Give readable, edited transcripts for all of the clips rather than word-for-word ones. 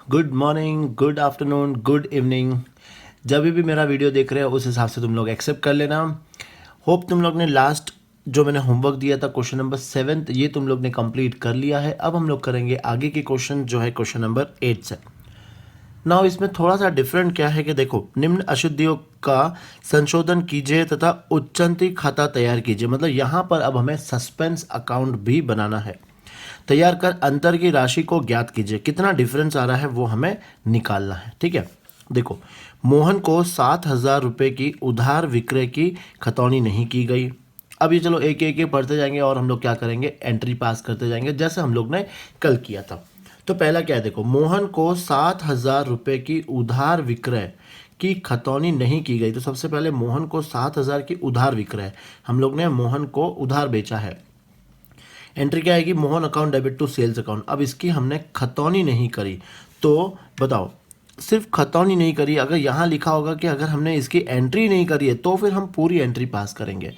Good morning, good afternoon, good evening. जब भी मेरा वीडियो देख रहे हो उस हिसाब से तुम लोग एक्सेप्ट कर लेना। होप तुम लोग ने लास्ट जो मैंने होमवर्क दिया था क्वेश्चन नंबर 7 ये तुम लोग ने कंप्लीट कर लिया है। अब हम लोग करेंगे आगे के क्वेश्चन जो है क्वेश्चन नंबर 8 से। नाउ इसमें थोड़ा सा डिफरेंट क्या है कि देखो, निम्न अशुद्धियों का संशोधन कीजिए तथा उच्चंती खाता तैयार कीजिए। मतलब यहाँ पर अब हमें सस्पेंस अकाउंट भी बनाना है। तैयार कर अंतर की राशि को ज्ञात कीजिए। कितना डिफरेंस आ रहा है वो हमें निकालना है। ठीक है, देखो, मोहन को 7,000 रुपये की उधार विक्रय की खतौनी नहीं की गई। अब ये चलो एक एक पढ़ते जाएंगे और हम लोग क्या करेंगे, एंट्री पास करते जाएंगे जैसे हम लोग ने कल किया था। तो पहला क्या है, देखो, मोहन को 7,000 रुपये की उधार विक्रय की खतौनी नहीं की गई। तो सबसे पहले मोहन को 7,000 की उधार विक्रय, हम लोग ने मोहन को उधार बेचा है। एंट्री क्या आएगी, Mohan account debit to sales account. अब इसकी हमने खतौनी नहीं करी, तो बताओ, सिर्फ खतौनी नहीं करी। अगर यहाँ लिखा होगा कि अगर हमने इसकी एंट्री नहीं करी है तो फिर हम पूरी एंट्री पास करेंगे।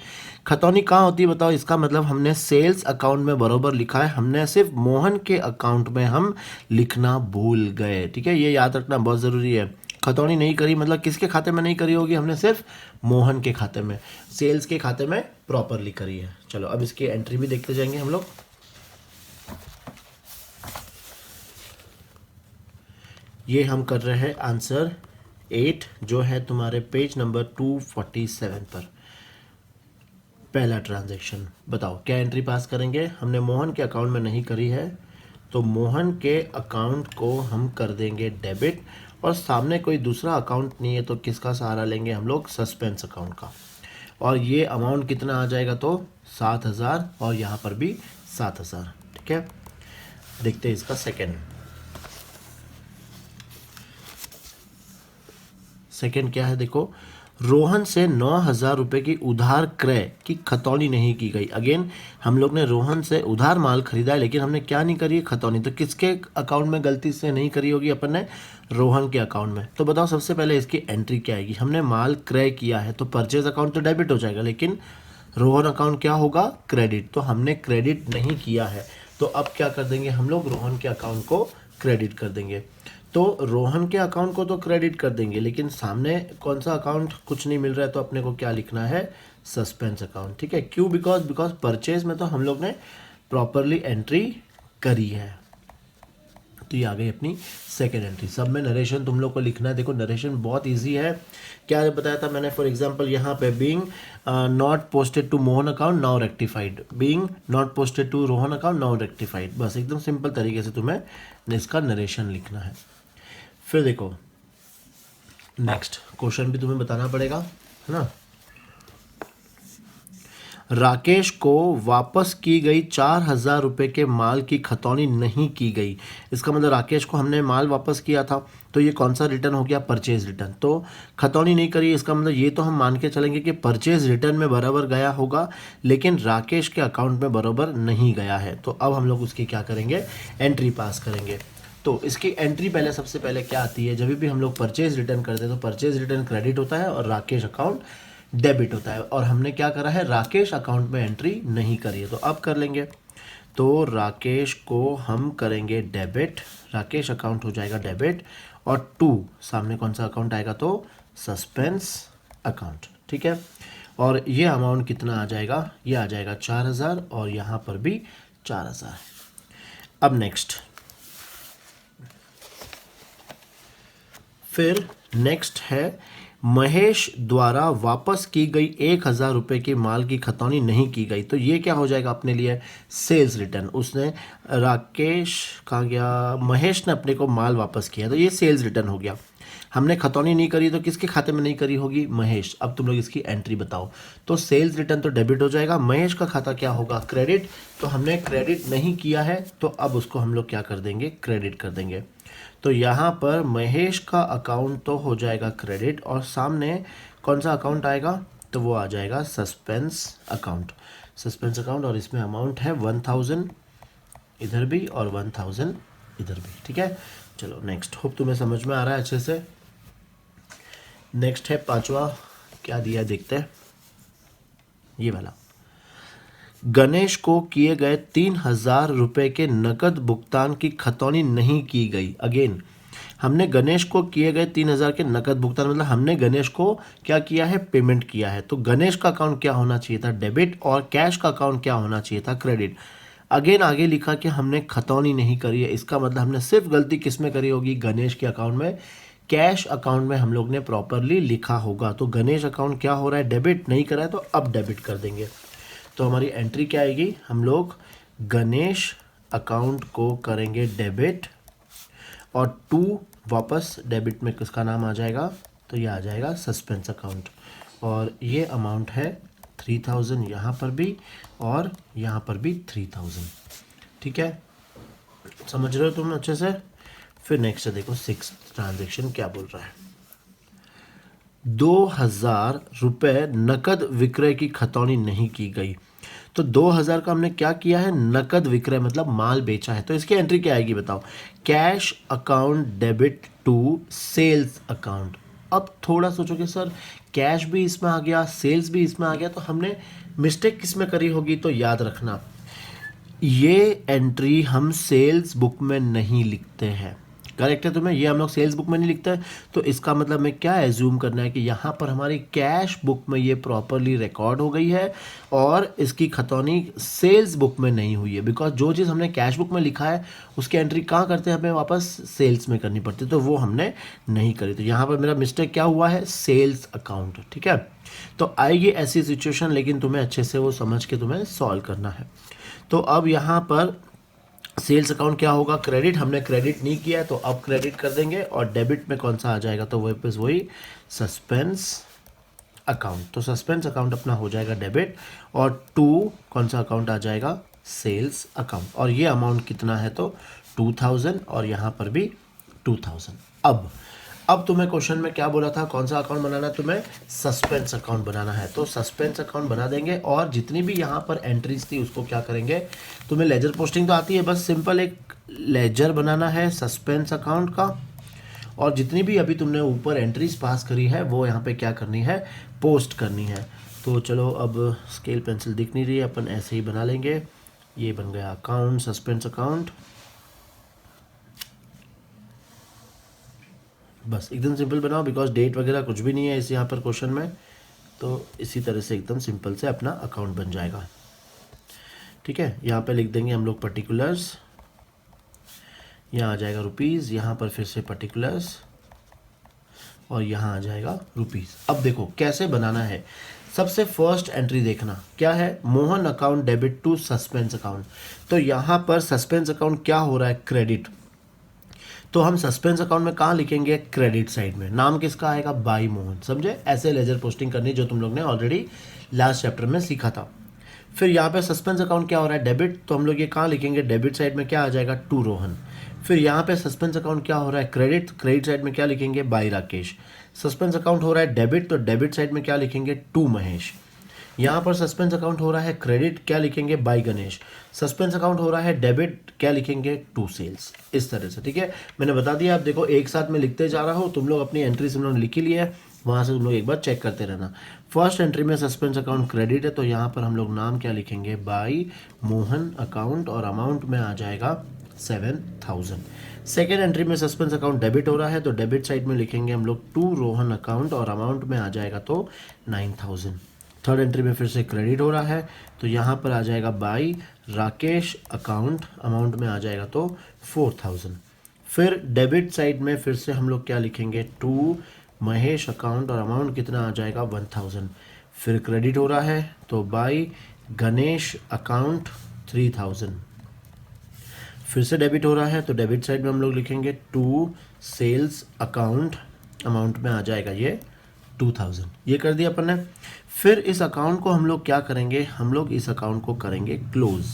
खतौनी कहाँ होती है बताओ, इसका मतलब हमने सेल्स अकाउंट में बरोबर लिखा है, हमने सिर्फ मोहन के अकाउंट में हम लिखना भूल गए। ठीक है, ये याद रखना बहुत ज़रूरी है। खतौनी नहीं करी मतलब किसके खाते में नहीं करी होगी, हमने सिर्फ मोहन के खाते में, सेल्स के खाते में प्रॉपरली करी है। चलो अब इसकी एंट्री भी देखते जाएंगे हम लोग। ये हम कर रहे हैं आंसर 8 जो है तुम्हारे पेज नंबर 247 पर। पहला ट्रांजैक्शन बताओ क्या एंट्री पास करेंगे। हमने मोहन के अकाउंट में नहीं करी है तो मोहन के अकाउंट को हम कर देंगे डेबिट, और सामने कोई दूसरा अकाउंट नहीं है तो किसका सहारा लेंगे हम लोग, सस्पेंस अकाउंट का। और ये अमाउंट कितना आ जाएगा, तो 7,000, और यहाँ पर भी 7,000। ठीक है, देखते हैं इसका सेकंड क्या है। देखो, रोहन से 9,000 रुपये की उधार क्रय की खतौनी नहीं की गई। अगेन हम लोग ने रोहन से उधार माल खरीदा है लेकिन हमने क्या नहीं करी है, खतौनी। तो किसके अकाउंट में गलती से नहीं करी होगी अपन ने, रोहन के अकाउंट में। तो बताओ सबसे पहले इसकी एंट्री क्या आएगी। हमने माल क्रय किया है तो परचेज अकाउंट तो डेबिट हो जाएगा, लेकिन रोहन अकाउंट क्या होगा, क्रेडिट। तो हमने क्रेडिट नहीं किया है, तो अब क्या कर देंगे हम लोग, रोहन के अकाउंट को क्रेडिट कर देंगे। तो रोहन के अकाउंट को तो क्रेडिट कर देंगे, लेकिन सामने कौन सा अकाउंट कुछ नहीं मिल रहा है तो अपने को क्या लिखना है, सस्पेंस अकाउंट। ठीक है, क्यों, बिकॉज परचेज में तो हम लोग ने प्रॉपरली एंट्री करी है। तो ये आ गई अपनी सेकेंड एंट्री। सब में नरेशन तुम लोग को लिखना है। देखो नरेशन बहुत इजी है। क्या बताया था मैंने, फॉर एग्जांपल यहाँ पे being not posted to Mohan account now rectified, being not posted to Rohan account now rectified. बस एकदम सिंपल तरीके से तुम्हें इसका नरेशन लिखना है। फिर देखो नेक्स्ट क्वेश्चन भी तुम्हें बताना पड़ेगा, है ना। राकेश को वापस की गई 4,000 रुपये के माल की खतौनी नहीं की गई। इसका मतलब राकेश को हमने माल वापस किया था तो ये कौन सा रिटर्न हो गया, परचेज रिटर्न। तो खतौनी नहीं करी, इसका मतलब ये तो हम मान के चलेंगे कि परचेज रिटर्न में बराबर गया होगा, लेकिन राकेश के अकाउंट में बराबर नहीं गया है। तो अब हम लोग उसकी क्या करेंगे, एंट्री पास करेंगे। तो इसकी एंट्री पहले सबसे पहले क्या आती है, जब भी हम लोग परचेज रिटर्न करते हैं तो परचेज रिटर्न क्रेडिट होता है और राकेश अकाउंट डेबिट होता है। और हमने क्या करा है, राकेश अकाउंट में एंट्री नहीं करी है, तो अब कर लेंगे। तो राकेश को हम करेंगे डेबिट, राकेश अकाउंट हो जाएगा डेबिट, और टू सामने कौन सा अकाउंट आएगा, तो सस्पेंस अकाउंट। ठीक है, और ये अमाउंट कितना आ जाएगा, ये आ जाएगा 4,000, और यहाँ पर भी 4,000। अब नेक्स्ट, फिर नेक्स्ट है, महेश द्वारा वापस की गई 1,000 रुपये की माल की खतौनी नहीं की गई। तो ये क्या हो जाएगा अपने लिए, सेल्स रिटर्न। उसने, राकेश कहाँ गया, महेश ने अपने को माल वापस किया तो ये सेल्स रिटर्न हो गया। हमने खतौनी नहीं करी तो किसके खाते में नहीं करी होगी, महेश। अब तुम लोग इसकी एंट्री बताओ। तो सेल्स रिटर्न तो डेबिट हो जाएगा, महेश का खाता क्या होगा, क्रेडिट। तो हमने क्रेडिट नहीं किया है तो अब उसको हम लोग क्या कर देंगे, क्रेडिट कर देंगे। तो यहाँ पर महेश का अकाउंट तो हो जाएगा क्रेडिट, और सामने कौन सा अकाउंट आएगा, तो वो आ जाएगा सस्पेंस अकाउंट। सस्पेंस अकाउंट, और इसमें अमाउंट है 1,000 इधर भी और 1,000 इधर भी। ठीक है, चलो नेक्स्ट। होप तुम्हें समझ में आ रहा है अच्छे से। नेक्स्ट है पांचवा, क्या दिया देखते हैं, ये वाला। गणेश को किए गए 3,000 रुपये के नकद भुगतान की खतौनी नहीं की गई। अगेन हमने गणेश को किए गए 3,000 के नकद भुगतान, मतलब हमने गणेश को क्या किया है, पेमेंट किया है। तो गणेश का अकाउंट क्या होना चाहिए था, डेबिट, और कैश का अकाउंट क्या होना चाहिए था, क्रेडिट। अगेन आगे लिखा कि हमने खतौनी नहीं करी है, इसका मतलब हमने सिर्फ गलती किस में करी होगी, गणेश के अकाउंट में। कैश अकाउंट में हम लोग ने प्रॉपरली लिखा होगा। तो गणेश अकाउंट क्या हो रहा है, डेबिट नहीं करा है, तो अब डेबिट कर देंगे। तो हमारी एंट्री क्या आएगी, हम लोग गणेश अकाउंट को करेंगे डेबिट, और 2 वापस डेबिट में किसका नाम आ जाएगा, तो ये आ जाएगा सस्पेंस अकाउंट। और ये अमाउंट है 3,000 यहाँ पर भी, और यहाँ पर भी 3,000। ठीक है, समझ रहे हो तुम अच्छे से। फिर नेक्स्ट देखो 6 ट्रांजेक्शन क्या बोल रहा है। 2,000 रुपये नकद विक्रय की खतौनी नहीं की गई। तो 2,000 का हमने क्या किया है, नकद विक्रय, मतलब माल बेचा है। तो इसकी एंट्री क्या आएगी बताओ, cash account debit to sales account. अब थोड़ा सोचोगे सर कैश भी इसमें आ गया, सेल्स भी इसमें आ गया, तो हमने मिस्टेक किस में करी होगी। तो याद रखना ये एंट्री हम सेल्स बुक में नहीं लिखते हैं, करेक्ट है तुम्हें, ये हम लोग सेल्स बुक में नहीं लिखते हैं। तो इसका मतलब हमें क्या एज्यूम करना है कि यहाँ पर हमारी कैश बुक में ये प्रॉपरली रिकॉर्ड हो गई है, और इसकी खतौनी सेल्स बुक में नहीं हुई है। बिकॉज जो चीज़ हमने कैश बुक में लिखा है उसकी एंट्री कहाँ करते हैं, हमें वापस सेल्स में करनी पड़ती है, तो वो हमने नहीं करी। तो यहाँ पर मेरा मिस्टेक क्या हुआ है, सेल्स अकाउंट। ठीक है, तो आएगी ऐसी सिचुएशन, लेकिन तुम्हें अच्छे से वो समझ के तुम्हें सॉल्व करना है। तो अब यहाँ पर सेल्स अकाउंट क्या होगा, क्रेडिट, हमने क्रेडिट नहीं किया है तो अब क्रेडिट कर देंगे। और डेबिट में कौन सा आ जाएगा, तो वापस वही सस्पेंस अकाउंट। तो सस्पेंस अकाउंट अपना हो जाएगा डेबिट, और 2 कौन सा अकाउंट आ जाएगा, सेल्स अकाउंट। और ये अमाउंट कितना है, तो 2,000, और यहाँ पर भी 2,000। अब तुम्हें क्वेश्चन में क्या बोला था, कौन सा अकाउंट बनाना है, तुम्हें सस्पेंस अकाउंट बनाना है। तो सस्पेंस अकाउंट बना देंगे, और जितनी भी यहाँ पर एंट्रीज थी उसको क्या करेंगे, तुम्हें लेजर पोस्टिंग तो आती है, बस सिंपल एक लेजर बनाना है सस्पेंस अकाउंट का, और जितनी भी अभी तुमने ऊपर एंट्रीज पास करी है वो यहाँ पे क्या करनी है, पोस्ट करनी है। तो चलो अब स्केल पेंसिल दिख नहीं रही है, अपन ऐसे ही बना लेंगे। ये बन गया अकाउंट, सस्पेंस अकाउंट, बस एकदम सिंपल बनाओ, बिकॉज डेट वगैरह कुछ भी नहीं है इस यहाँ पर क्वेश्चन में। तो इसी तरह से एकदम सिंपल से अपना अकाउंट बन जाएगा। ठीक है, यहाँ पे लिख देंगे हम लोग पर्टिकुलर्स, यहाँ आ जाएगा रुपीज़, यहाँ पर फिर से पर्टिकुलर्स, और यहाँ आ जाएगा रुपीज़। अब देखो कैसे बनाना है। सबसे फर्स्ट एंट्री देखना क्या है, Mohan account debit to suspense account. तो यहाँ पर सस्पेंस अकाउंट क्या हो रहा है, क्रेडिट। तो हम सस्पेंस अकाउंट में कहाँ लिखेंगे, क्रेडिट साइड में। नाम किसका आएगा, बाई मोहन। समझे, ऐसे लेजर पोस्टिंग करनी जो तुम लोग ने ऑलरेडी लास्ट चैप्टर में सीखा था। फिर यहाँ पे सस्पेंस अकाउंट क्या हो रहा है, डेबिट, तो हम लोग ये कहाँ लिखेंगे, डेबिट साइड में क्या आ जाएगा, टू रोहन। फिर यहाँ पे सस्पेंस अकाउंट क्या हो रहा है, क्रेडिट, क्रेडिट साइड में क्या लिखेंगे, बाई राकेश। सस्पेंस अकाउंट हो रहा है डेबिट, तो डेबिट साइड में क्या लिखेंगे, टू महेश। यहाँ पर सस्पेंस अकाउंट हो रहा है क्रेडिट, क्या लिखेंगे, बाई गणेश। सस्पेंस अकाउंट हो रहा है डेबिट, क्या लिखेंगे, टू सेल्स। इस तरह से, ठीक है, मैंने बता दिया। आप देखो एक साथ में लिखते जा रहा हो, तुम लोग अपनी एंट्री तुम लोग लिखी लिया है, वहाँ से तुम लोग एक बार चेक करते रहना। फर्स्ट एंट्री में सस्पेंस अकाउंट क्रेडिट है, तो यहाँ पर हम लोग नाम क्या लिखेंगे, बाई मोहन अकाउंट, और अमाउंट में आ जाएगा 7,000। सेकेंड एंट्री में सस्पेंस अकाउंट डेबिट हो रहा है, तो डेबिट साइड में लिखेंगे हम लोग टू रोहन अकाउंट, और अमाउंट में आ जाएगा तो 9,000। थर्ड एंट्री में फिर से क्रेडिट हो रहा है, तो यहाँ पर आ जाएगा बाई राकेश अकाउंट, अमाउंट में आ जाएगा तो 4,000। फिर डेबिट साइड में फिर से हम लोग क्या लिखेंगे, टू महेश अकाउंट, और अमाउंट कितना आ जाएगा 1,000। फिर क्रेडिट हो रहा है, तो बाई गणेश अकाउंट 3,000। फिर से डेबिट हो रहा है, तो डेबिट साइड में हम लोग लिखेंगे टू सेल्स अकाउंट, अमाउंट में आ जाएगा ये 2,000। ये कर दिया अपन ने। फिर इस अकाउंट को हम लोग क्या करेंगे, हम लोग इस अकाउंट को करेंगे क्लोज।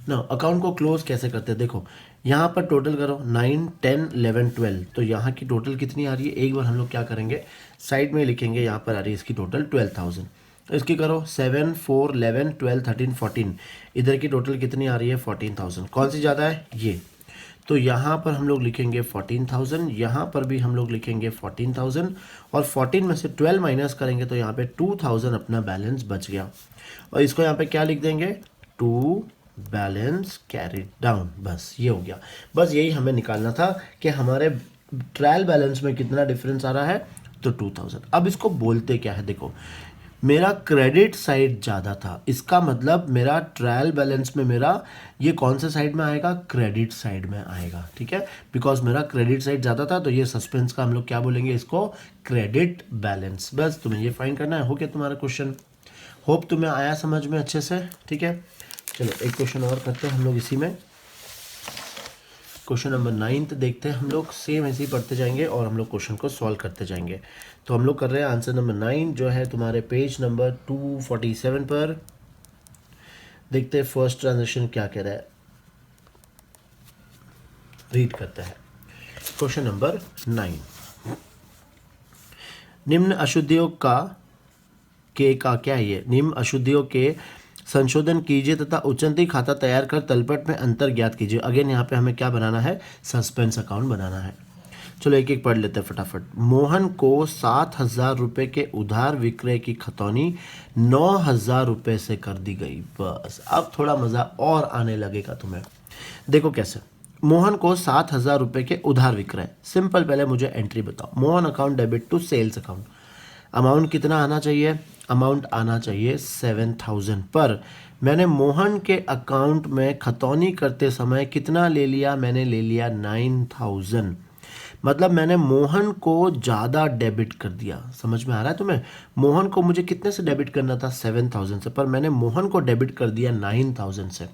ना अकाउंट को क्लोज कैसे करते हैं, देखो यहाँ पर टोटल करो 9, 10, 11, 12, तो यहाँ की टोटल कितनी आ रही है, एक बार हम लोग क्या करेंगे साइड में लिखेंगे, यहाँ पर आ रही है इसकी टोटल 12,000। इसकी करो 7, 4, 11, 12, 13, 14, इधर की टोटल कितनी आ रही है 14,000। कौन सी ज़्यादा है, ये। तो यहाँ पर हम लोग लिखेंगे 14,000, यहाँ पर भी हम लोग लिखेंगे 14,000, और 14 में से 12 माइनस करेंगे तो यहाँ पे 2,000 अपना बैलेंस बच गया। और इसको यहाँ पे क्या लिख देंगे, 2 बैलेंस कैरिड डाउन, बस ये हो गया। बस यही हमें निकालना था कि हमारे ट्रायल बैलेंस में कितना डिफरेंस आ रहा है, तो 2000। अब इसको बोलते क्या है, देखो मेरा क्रेडिट साइड ज़्यादा था, इसका मतलब मेरा ट्रायल बैलेंस में मेरा ये कौन से साइड में आएगा, क्रेडिट साइड में आएगा, ठीक है। बिकॉज मेरा क्रेडिट साइड ज़्यादा था, तो ये सस्पेंस का हम लोग क्या बोलेंगे, इसको क्रेडिट बैलेंस। बस तुम्हें ये फाइंड करना है। हो गया तुम्हारा क्वेश्चन। होप तुम्हें आया समझ में अच्छे से, ठीक है। चलो एक क्वेश्चन और करते हैं हम लोग इसी में। क्वेश्चन नंबर 9 देखते हैं हम लोग, सेम ऐसे ही पढ़ते जाएंगे और हम लोग क्वेश्चन को सॉल्व करते जाएंगे। तो हम लोग कर रहे हैं आंसर नंबर 9 जो है तुम्हारे पेज नंबर 247 पर। देखते हैं फर्स्ट ट्रांजेक्शन क्या कह रहा है, रीड करते हैं। क्वेश्चन नंबर 9, निम्न अशुद्धियों का क्या है ये, निम्न अशुद्धियों के संशोधन कीजिए तथा उच्चंती खाता तैयार कर तलपट में अंतर ज्ञात कीजिए। अगेन यहाँ पे हमें क्या बनाना है, सस्पेंस अकाउंट बनाना है। चलो एक एक पढ़ लेते हैं फटाफट। मोहन को 7,000 रुपये के उधार विक्रय की खतौनी 9,000 रुपये से कर दी गई। बस अब थोड़ा मज़ा और आने लगेगा तुम्हें। देखो कैसे, मोहन को 7,000 रुपये के उधार विक्रय, सिंपल। पहले मुझे एंट्री बताओ, Mohan account debit to sales account. Amount कितना आना चाहिए, अमाउंट आना चाहिए 7,000, पर मैंने मोहन के अकाउंट में खतौनी करते समय कितना ले लिया, मैंने ले लिया 9,000। मतलब मैंने मोहन को ज़्यादा डेबिट कर दिया। समझ में आ रहा है तुम्हें, मोहन को मुझे कितने से डेबिट करना था, 7,000 से, पर मैंने मोहन को डेबिट कर दिया 9,000 से।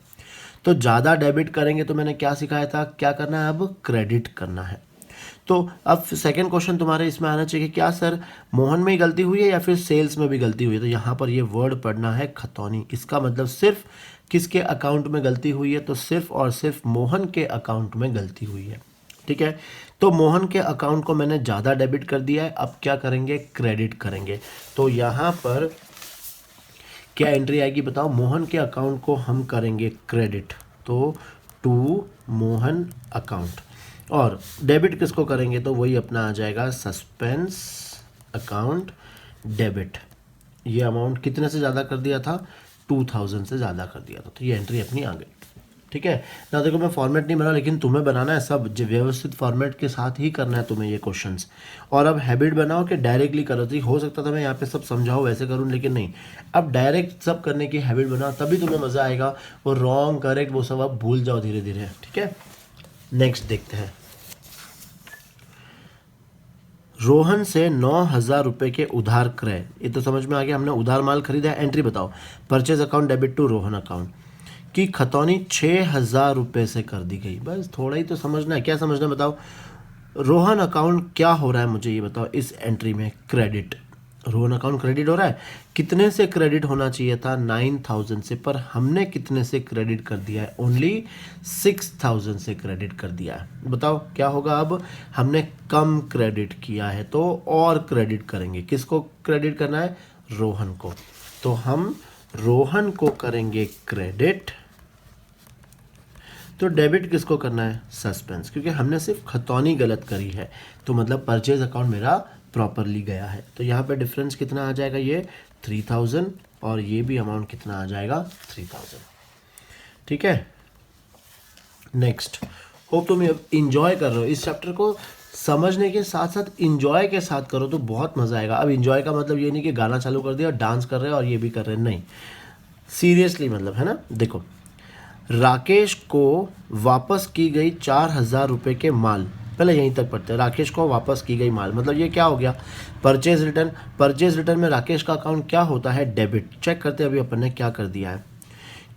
तो ज़्यादा डेबिट करेंगे तो मैंने क्या सिखाया था, क्या करना है, अब क्रेडिट करना है। तो अब सेकंड क्वेश्चन तुम्हारे इसमें आना चाहिए, क्या सर मोहन में ही गलती हुई है या फिर सेल्स में भी गलती हुई है। तो यहाँ पर ये वर्ड पढ़ना है खतौनी। इसका मतलब सिर्फ किसके अकाउंट में गलती हुई है, तो सिर्फ और सिर्फ मोहन के अकाउंट में गलती हुई है, ठीक है। तो मोहन के अकाउंट को मैंने ज़्यादा डेबिट कर दिया है, अब क्या करेंगे, क्रेडिट करेंगे। तो यहाँ पर क्या एंट्री आएगी बताओ, मोहन के अकाउंट को हम करेंगे क्रेडिट, तो टू मोहन अकाउंट, और डेबिट किसको करेंगे, तो वही अपना आ जाएगा सस्पेंस अकाउंट डेबिट। ये अमाउंट कितने से ज़्यादा कर दिया था, 2,000 से ज़्यादा कर दिया था। तो ये एंट्री अपनी आ गई, ठीक है ना। देखो मैं फॉर्मेट नहीं बना, लेकिन तुम्हें बनाना है सब व्यवस्थित फॉर्मेट के साथ ही करना है तुम्हें ये क्वेश्चंस। और अब हैबिट बनाओ कि डायरेक्टली करो। तो हो सकता था मैं यहाँ पे सब समझाऊँ वैसे करूँ, लेकिन नहीं, अब डायरेक्ट सब करने की हैबिट बनाओ, तभी तुम्हें मज़ा आएगा। वो रॉन्ग करेक्ट वो सब आप भूल जाओ धीरे धीरे, ठीक है। नेक्स्ट देखते हैं, रोहन से 9,000 रुपये के उधार क्रय। ये तो समझ में आ गया, हमने उधार माल खरीदा है। एंट्री बताओ, purchase account debit to Rohan account की खतौनी 6,000 रुपये से कर दी गई। बस थोड़ा ही तो समझना है, क्या समझना है बताओ। रोहन अकाउंट क्या हो रहा है मुझे ये बताओ, इस एंट्री में क्रेडिट, रोहन अकाउंट क्रेडिट हो रहा है। कितने से क्रेडिट होना चाहिए था, 9,000 से, पर हमने कितने से क्रेडिट कर दिया है, ओनली 6,000 से क्रेडिट कर दिया है। बताओ क्या होगा, अब हमने कम क्रेडिट किया है तो और क्रेडिट करेंगे। किसको क्रेडिट करना है, रोहन को। तो हम रोहन को करेंगे क्रेडिट, तो डेबिट किसको करना है, सस्पेंस, क्योंकि हमने सिर्फ खतौनी गलत करी है। तो मतलब परचेज अकाउंट मेरा प्रॉपरली गया है। तो यहाँ पे डिफरेंस कितना आ जाएगा, ये 3,000, और ये भी अमाउंट कितना आ जाएगा, 3,000, ठीक है। नेक्स्ट, होप तुम इंजॉय कर रहे हो इस चैप्टर को, समझने के साथ साथ इंजॉय के साथ करो तो बहुत मज़ा आएगा। अब इंजॉय का मतलब ये नहीं कि गाना चालू कर दिया और डांस कर रहे हैं और ये भी कर रहे हैं, नहीं, सीरियसली मतलब, है ना। देखो, राकेश को वापस की गई 4,000 रुपये के माल, पहले यहीं तक पढ़ते हैं। राकेश को वापस की गई माल, मतलब ये क्या हो गया, परचेज रिटर्न। परचेज रिटर्न में राकेश का अकाउंट क्या होता है, डेबिट। चेक करते हैं अभी अपन ने क्या कर दिया है,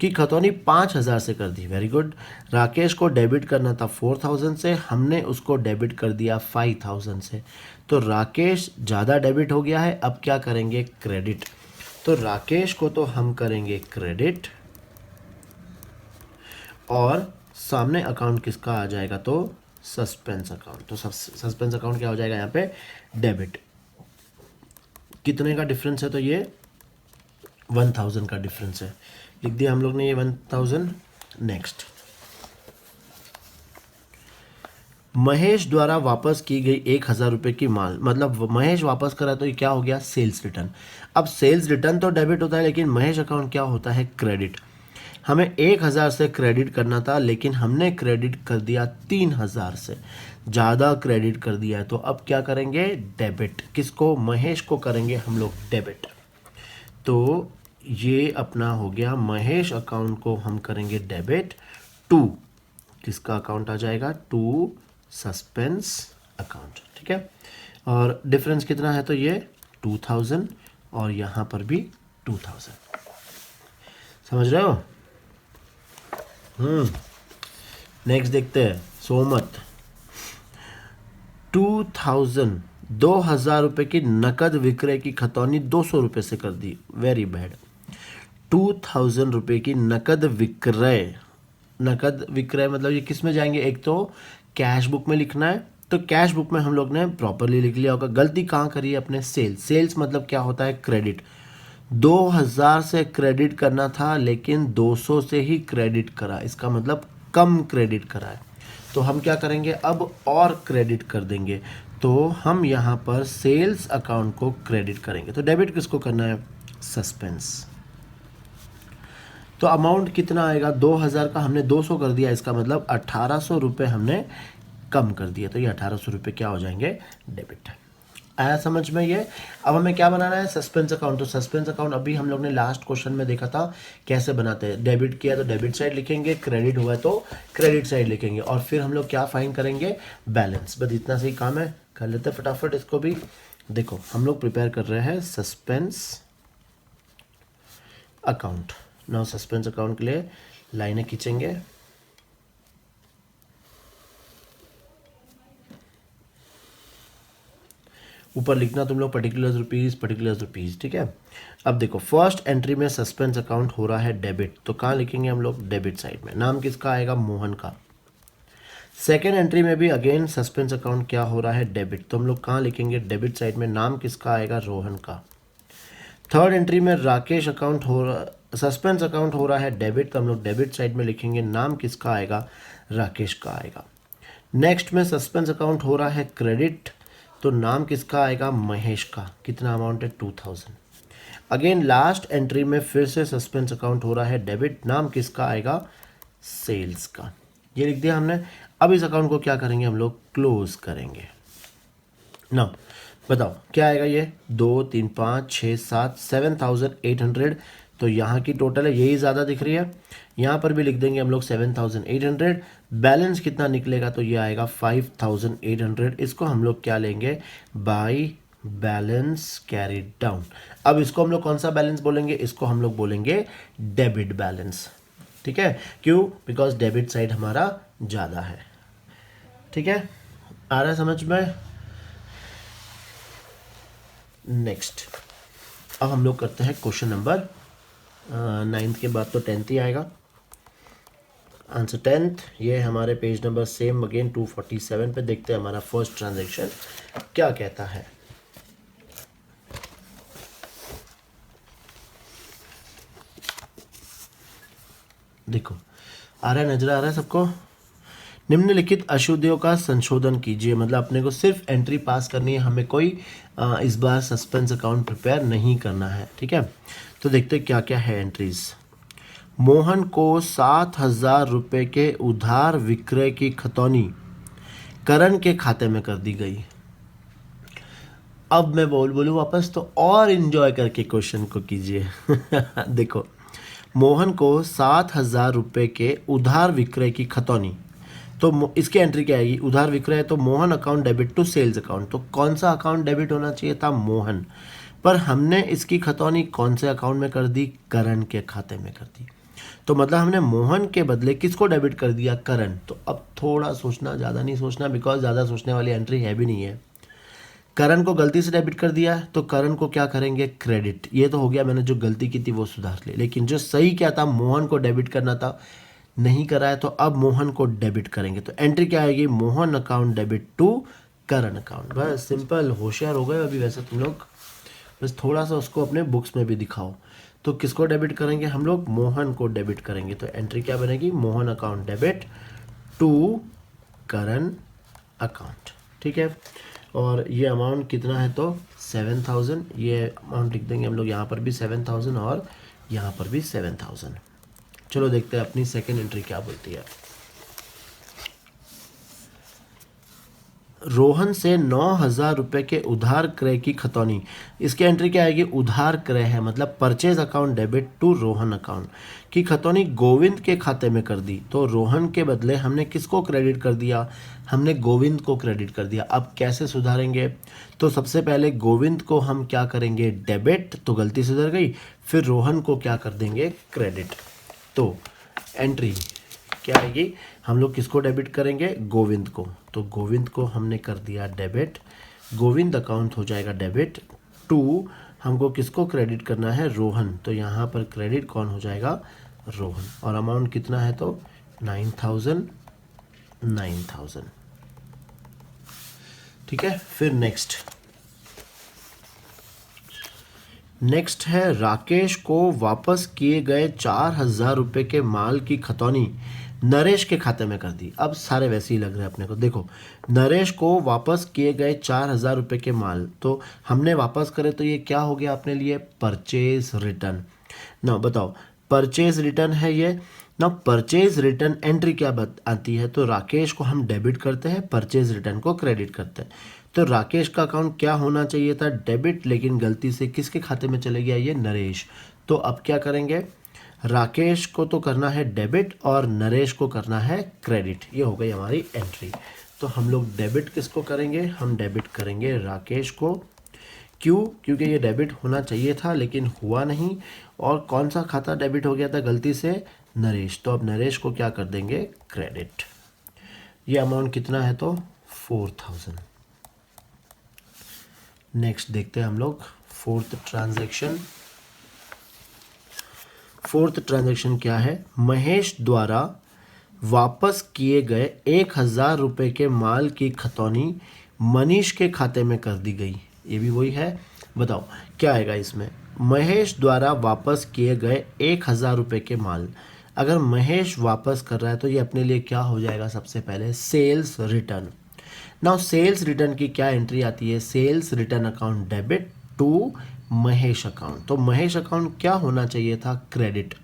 कि खतौनी 5,000 से कर दी, वेरी गुड। राकेश को डेबिट करना था 4,000 से, हमने उसको डेबिट कर दिया 5,000 से। तो राकेश ज़्यादा डेबिट हो गया है, अब क्या करेंगे, क्रेडिट। तो राकेश को तो हम करेंगे क्रेडिट, और सामने अकाउंट किसका आ जाएगा, तो सस्पेंस अकाउंट। तो सस्पेंस अकाउंट क्या हो जाएगा यहाँ पे, डेबिट। कितने का डिफरेंस है, तो ये 1,000 का डिफरेंस है, लिख दिया हम लोग ने ये 1,000। नेक्स्ट, महेश द्वारा वापस की गई 1,000 रुपये की माल, मतलब महेश वापस करा तो ये क्या हो गया, सेल्स रिटर्न। अब सेल्स रिटर्न तो डेबिट होता है, लेकिन महेश अकाउंट क्या होता है, क्रेडिट। हमें 1000 से क्रेडिट करना था, लेकिन हमने क्रेडिट कर दिया 3000 से, ज़्यादा क्रेडिट कर दिया है। तो अब क्या करेंगे, डेबिट। किसको, महेश को करेंगे हम लोग डेबिट। तो ये अपना हो गया महेश अकाउंट को हम करेंगे डेबिट टू, किसका अकाउंट आ जाएगा, टू सस्पेंस अकाउंट। ठीक है, और डिफरेंस कितना है, तो ये 2000 और यहाँ पर भी 2000। समझ रहे हो? नेक्स्ट देखते हैं, सोमत। 2000 रुपये की नकद विक्रय की खतौनी 200 रुपये से कर दी। Very bad. 2000 रुपये की नकद विक्रय, नकद विक्रय मतलब ये किस में जाएंगे, एक तो कैश बुक में लिखना है, तो कैश बुक में हम लोग ने प्रॉपरली लिख लिया होगा। गलती कहाँ करी है अपने, सेल्स। सेल्स मतलब क्या होता है, क्रेडिट। 2000 से क्रेडिट करना था, लेकिन 200 से ही क्रेडिट करा, इसका मतलब कम क्रेडिट करा है। तो हम क्या करेंगे, अब और क्रेडिट कर देंगे। तो हम यहाँ पर सेल्स अकाउंट को क्रेडिट करेंगे। तो डेबिट किसको करना है, सस्पेंस। तो अमाउंट कितना आएगा, 2000 का हमने 200 कर दिया, इसका मतलब 1800 रुपये हमने कम कर दिया। तो ये 1800 रुपये क्या हो जाएंगे, डेबिट। आया समझ में ये? अब हमें क्या बनाना है, सस्पेंस अकाउंट। तो सस्पेंस अकाउंट अभी हम लोग ने लास्ट क्वेश्चन में देखा था कैसे बनाते हैं। डेबिट किया तो डेबिट साइड लिखेंगे, क्रेडिट हुआ तो क्रेडिट साइड लिखेंगे, और फिर हम लोग क्या फाइंड करेंगे, बैलेंस। बस इतना सही काम है, कर लेते हैं फटाफट इसको भी। देखो हम लोग प्रिपेयर कर रहे हैं suspense account. Now suspense account के लिए लाइनें खींचेंगे। ऊपर लिखना तुम लोग पर्टिकुलर्स रुपीज़, ठीक है। अब देखो फर्स्ट एंट्री में सस्पेंस अकाउंट हो रहा है डेबिट, तो कहाँ लिखेंगे हम लोग, डेबिट साइड में। नाम किसका आएगा, मोहन का। सेकेंड एंट्री में भी अगेन सस्पेंस अकाउंट क्या हो रहा है, डेबिट, तो हम लोग कहाँ लिखेंगे, डेबिट साइड में। नाम किसका आएगा, रोहन का। थर्ड एंट्री में राकेश अकाउंट हो रहा, सस्पेंस अकाउंट हो रहा है डेबिट, तो हम लोग डेबिट साइड में लिखेंगे। नाम किसका आएगा, राकेश का आएगा। नेक्स्ट में सस्पेंस अकाउंट हो रहा है क्रेडिट, तो नाम किसका आएगा, महेश का। कितना अमाउंट है, 2000। अगेन लास्ट एंट्री में फिर से सस्पेंस अकाउंट हो रहा है डेबिट, नाम किसका आएगा, सेल्स का। ये लिख दिया हमने। अब इस अकाउंट को क्या करेंगे हम लोग, क्लोज करेंगे। ना बताओ क्या आएगा, ये 2 3 5 6 7 7800। तो यहाँ की टोटल है, यही ज़्यादा दिख रही है। यहाँ पर भी लिख देंगे हम लोग 7800। बैलेंस कितना निकलेगा, तो ये आएगा 5800। इसको हम लोग क्या लेंगे, बाई बैलेंस कैरी डाउन। अब इसको हम लोग कौन सा बैलेंस बोलेंगे, इसको हम लोग बोलेंगे डेबिट बैलेंस। ठीक है, क्यों, बिकॉज डेबिट साइड हमारा ज़्यादा है। ठीक है, आ रहा है समझ में? नेक्स्ट अब हम लोग करते हैं क्वेश्चन नंबर 9th के बाद तो 10th ही आएगा। आंसर 10th, ये हमारे पेज नंबर सेम अगेन 247 पे। देखते हैं हमारा फर्स्ट ट्रांजैक्शन क्या कहता है। देखो आ रहा है, नजर आ रहा है सबको। निम्नलिखित अशुद्धियों का संशोधन कीजिए, मतलब अपने को सिर्फ एंट्री पास करनी है, हमें कोई इस बार सस्पेंस अकाउंट प्रिपेयर नहीं करना है। ठीक है, तो देखते हैं क्या क्या है एंट्रीज। मोहन को 7000 रुपये के उधार विक्रय की खतौनी करण के खाते में कर दी गई। अब मैं बोलूँ वापस, तो और इंजॉय करके क्वेश्चन को कीजिए। देखो मोहन को 7000 रुपये के उधार विक्रय की खतौनी, तो इसकी एंट्री क्या आएगी, उधार विक्रय है तो Mohan account debit to sales account. तो कौन सा अकाउंट डेबिट होना चाहिए था, मोहन, पर हमने इसकी खतौनी कौन से अकाउंट में कर दी, करण के खाते में कर दी। तो मतलब हमने मोहन के बदले किसको डेबिट कर दिया, करण। तो अब थोड़ा सोचना, ज़्यादा नहीं सोचना, बिकॉज ज़्यादा सोचने वाली एंट्री है भी नहीं है। करण को गलती से डेबिट कर दिया, तो करण को क्या करेंगे, क्रेडिट। ये तो हो गया, मैंने जो गलती की थी वो सुधार ली, लेकिन जो सही क्या था, मोहन को डेबिट करना था, नहीं करा है, तो अब मोहन को डेबिट करेंगे। तो एंट्री क्या आएगी, Mohan account debit to Karan account. बस सिंपल, होशियार हो गए अभी वैसे तुम लोग, बस थोड़ा सा उसको अपने बुक्स में भी दिखाओ। तो किसको डेबिट करेंगे हम लोग, मोहन को डेबिट करेंगे। तो एंट्री क्या बनेगी, Mohan account debit to Karan account. ठीक है, और ये अमाउंट कितना है, तो 7000। ये अमाउंट लिख देंगे हम लोग, यहाँ पर भी 7000 और यहाँ पर भी 7000। चलो देखते हैं अपनी सेकेंड एंट्री क्या बोलती है। रोहन से 9,000 रुपये के उधार क्रय की खतौनी। इसकी एंट्री क्या आएगी, उधार क्रय है मतलब purchase account debit to Rohan account की खतौनी गोविंद के खाते में कर दी। तो रोहन के बदले हमने किसको क्रेडिट कर दिया, हमने गोविंद को क्रेडिट कर दिया। अब कैसे सुधारेंगे, तो सबसे पहले गोविंद को हम क्या करेंगे, डेबिट, तो गलती सुधर गई। फिर रोहन को क्या कर देंगे, क्रेडिट। तो एंट्री क्या आएगी, हम लोग किसको डेबिट करेंगे, गोविंद को। तो गोविंद को हमने कर दिया डेबिट, गोविंद अकाउंट हो जाएगा डेबिट टू, हमको किसको क्रेडिट करना है, रोहन। तो यहाँ पर क्रेडिट कौन हो जाएगा, रोहन। और अमाउंट कितना है, तो 9,000। ठीक है। फिर नेक्स्ट है राकेश को वापस किए गए 4,000 रुपये के माल की खतौनी नरेश के खाते में कर दी। अब सारे वैसे ही लग रहे हैं अपने को। देखो, नरेश को वापस किए गए 4,000 रुपये के माल, तो हमने वापस करे तो ये क्या हो गया अपने लिए, परचेज रिटर्न। ना बताओ, परचेज रिटर्न है ये ना। परचेज रिटर्न एंट्री क्या आती है, तो राकेश को हम डेबिट करते हैं, परचेज रिटर्न को क्रेडिट करते हैं। तो राकेश का अकाउंट क्या होना चाहिए था, डेबिट, लेकिन गलती से किसके खाते में चले गया, ये नरेश। तो अब क्या करेंगे, राकेश को तो करना है डेबिट और नरेश को करना है क्रेडिट। ये हो गई हमारी एंट्री। तो हम लोग डेबिट किसको करेंगे, हम डेबिट करेंगे राकेश को। क्यों, क्योंकि ये डेबिट होना चाहिए था लेकिन हुआ नहीं। और कौन सा खाता डेबिट हो गया था गलती से, नरेश। तो अब नरेश को क्या कर देंगे, क्रेडिट। ये अमाउंट कितना है, तो 4,000। नेक्स्ट देखते हैं हम लोग फोर्थ ट्रांजैक्शन क्या है, महेश द्वारा वापस किए गए 1,000 रुपये के माल की खतौनी मनीष के खाते में कर दी गई। ये भी वही है, बताओ क्या आएगा इसमें, महेश द्वारा वापस किए गए 1,000 रुपये के माल। अगर महेश वापस कर रहा है तो ये अपने लिए क्या हो जाएगा, सबसे पहले sales return. Now sales return की क्या एंट्री आती है, sales return account debit to Mahesh account. तो महेश अकाउंट क्या होना चाहिए था, क्रेडिट,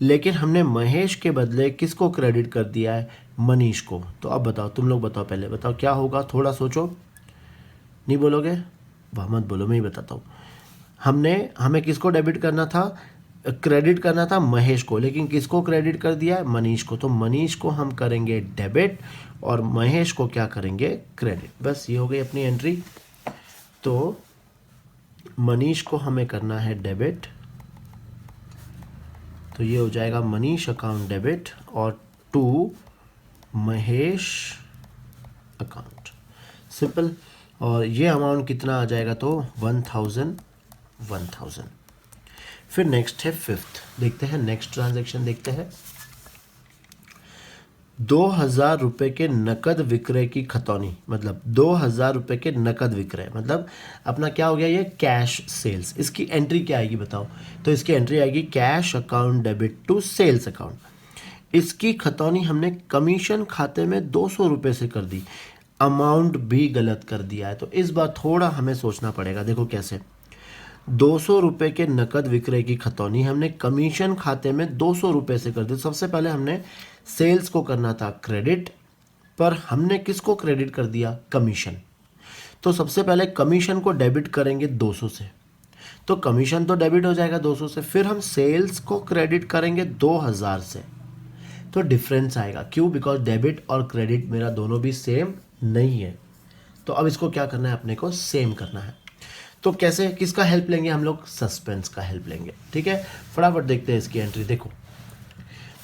लेकिन हमने महेश के बदले किसको क्रेडिट कर दिया है, मनीष को। तो अब बताओ, तुम लोग बताओ, पहले बताओ क्या होगा, थोड़ा सोचो। नहीं बोलोगे, वाह मत बोलो, मैं ही बताता हूँ। हमें किसको डेबिट करना था, क्रेडिट करना था महेश को, लेकिन किसको क्रेडिट कर दिया है, मनीष को। तो मनीष को हम करेंगे डेबिट और महेश को क्या करेंगे, क्रेडिट। बस ये हो गई अपनी एंट्री। तो मनीष को हमें करना है डेबिट, तो ये हो जाएगा मनीष अकाउंट डेबिट और टू महेश अकाउंट, सिंपल। और ये अमाउंट कितना आ जाएगा, तो 1,000। फिर नेक्स्ट है फिफ्थ, देखते हैं नेक्स्ट ट्रांजैक्शन देखते हैं। 2,000 रुपये के नकद विक्रय की खतौनी, मतलब 2,000 रुपये के नकद विक्रय, मतलब अपना क्या हो गया, ये कैश सेल्स। इसकी एंट्री क्या आएगी बताओ, तो इसकी एंट्री आएगी cash account debit to sales account. इसकी खतौनी हमने कमीशन खाते में 200 रुपये से कर दी, अमाउंट भी गलत कर दिया है। तो इस बार थोड़ा हमें सोचना पड़ेगा। देखो कैसे, 200 रुपये के नकद विक्रय की खतौनी हमने कमीशन खाते में 200 रुपये से कर दी। सबसे पहले हमने सेल्स को करना था क्रेडिट, पर हमने किसको क्रेडिट कर दिया, कमीशन। तो सबसे पहले कमीशन को डेबिट करेंगे 200 से, तो कमीशन तो डेबिट हो जाएगा 200 से। फिर हम सेल्स को क्रेडिट करेंगे 2,000 से, तो डिफरेंस आएगा। क्यों, बिकॉज डेबिट और क्रेडिट मेरा दोनों भी सेम नहीं है। तो अब इसको क्या करना है, अपने को सेम करना है। तो कैसे, किसका हेल्प लेंगे हम लोग, सस्पेंस का हेल्प लेंगे। ठीक है, फटाफट देखते हैं इसकी एंट्री। देखो,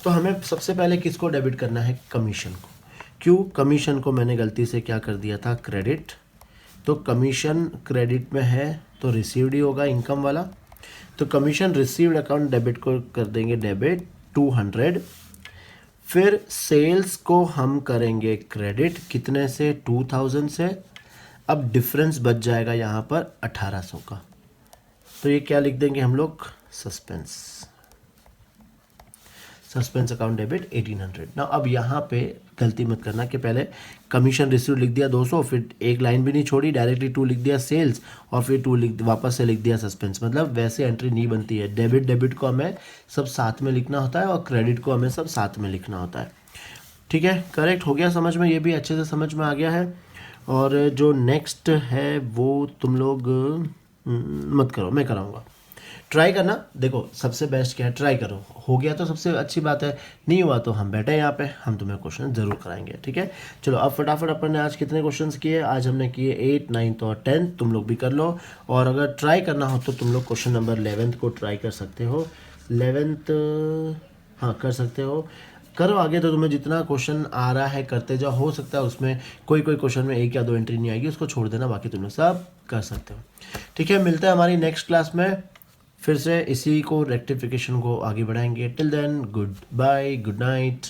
तो हमें सबसे पहले किसको डेबिट करना है, कमीशन को। क्यों, कमीशन को मैंने गलती से क्या कर दिया था, क्रेडिट। तो कमीशन क्रेडिट में है तो रिसीव्ड ही होगा, इनकम वाला। तो कमीशन रिसीव्ड अकाउंट डेबिट को कर देंगे डेबिट 200। फिर सेल्स को हम करेंगे क्रेडिट, कितने से, 2,000 से। अब डिफरेंस बच जाएगा यहाँ पर 1,800 का, तो ये क्या लिख देंगे हम लोग, सस्पेंस अकाउंट डेबिट 1,800 ना। अब यहाँ पे गलती मत करना कि पहले कमीशन रिसीव लिख दिया 200, फिर एक लाइन भी नहीं छोड़ी, डायरेक्टली 2 लिख दिया सेल्स और फिर 2 वापस से लिख दिया सस्पेंस। मतलब वैसे एंट्री नहीं बनती है। डेबिट को हमें सब साथ में लिखना होता है और क्रेडिट को हमें सब साथ में लिखना होता है। ठीक है, करेक्ट हो गया समझ में, ये भी अच्छे से समझ में आ गया है। और जो नेक्स्ट है वो तुम लोग मत करो, मैं कराऊंगा। ट्राई करना, देखो सबसे बेस्ट क्या है, ट्राई करो, हो गया तो सबसे अच्छी बात है, नहीं हुआ तो हम बैठे हैं यहाँ पे, हम तुम्हें क्वेश्चन ज़रूर कराएंगे। ठीक है, चलो अब फटाफट अपन ने आज कितने क्वेश्चंस किए, आज हमने किए 8, 9 और 10, तुम लोग भी कर लो। और अगर ट्राई करना हो तो तुम लोग क्वेश्चन नंबर 11 को ट्राई कर सकते हो। 11 हाँ कर सकते हो, करो आगे। तो तुम्हें जितना क्वेश्चन आ रहा है करते जाओ, हो सकता है उसमें कोई क्वेश्चन में 1 या 2 एंट्री नहीं आएगी, उसको छोड़ देना, बाकी तुम लोग सब कर सकते हो। ठीक है, मिलता है हमारी नेक्स्ट क्लास में, फिर से इसी को रेक्टिफिकेशन को आगे बढ़ाएंगे। Till then goodbye, good night.